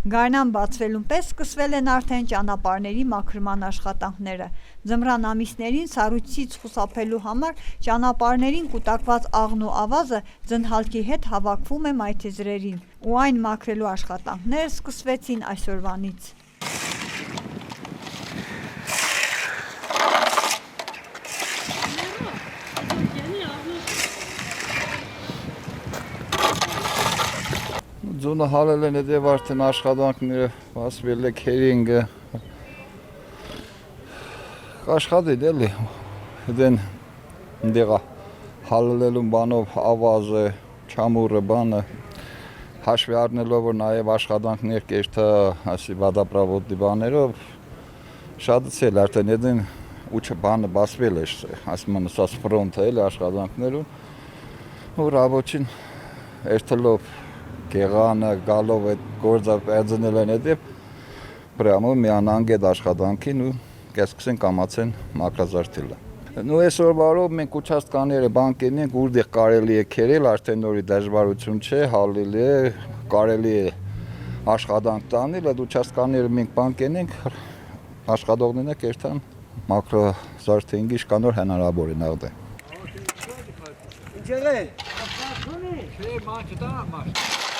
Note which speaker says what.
Speaker 1: Գարնան բացվելուն պես սկսվել են արդեն ճանապարհների մաքրման աշխատանքները։ Ձմռան ամիսներին սառույցից խուսափելու համար ճանապարհներին կուտակված աղն ու ավազը ձնհալքի հետ հավաքվում է մայթեզրերին, ու այն մաքրելու աշխատանքները սկսվեցին այսօրվանից։
Speaker 2: Ձունը հալել են հետև արդեն աշխատանքները վասվել է քերինգը աշխատել էլի դեն դեղա հալելուն բանով ավազը չամուրը բանը հաշվի առնելով որ նաև աշխատանքներ կերտա ասի վադապրավոդի բաներով շատացել արդեն դեն ուչը բանը բասվել է ասում ասած ֆրոնտը էլի աշխատանքներուն ու ռաբոչին երթելով Գեղանը գալով այդ գործը այցելել են հետև պրամո միան անգետ աշխատանքին ու կեսկսեն կամացեն մակրազարդելը։ Նու այսօր բարով մենք ուչաստկաները բանկերն ենք որտեղ կարելի է քերել արդեն նորի դժվարություն չէ, հալելի է, կարելի է աշխատանք տանել, այդ ուչաստկաները մենք բանկերն ենք աշխատողները կերտան մակրազարդենգի շկանոր հնարավոր է նաղդե։
Speaker 3: Ինչեղե։ Չէ, մաչ դա մաչ։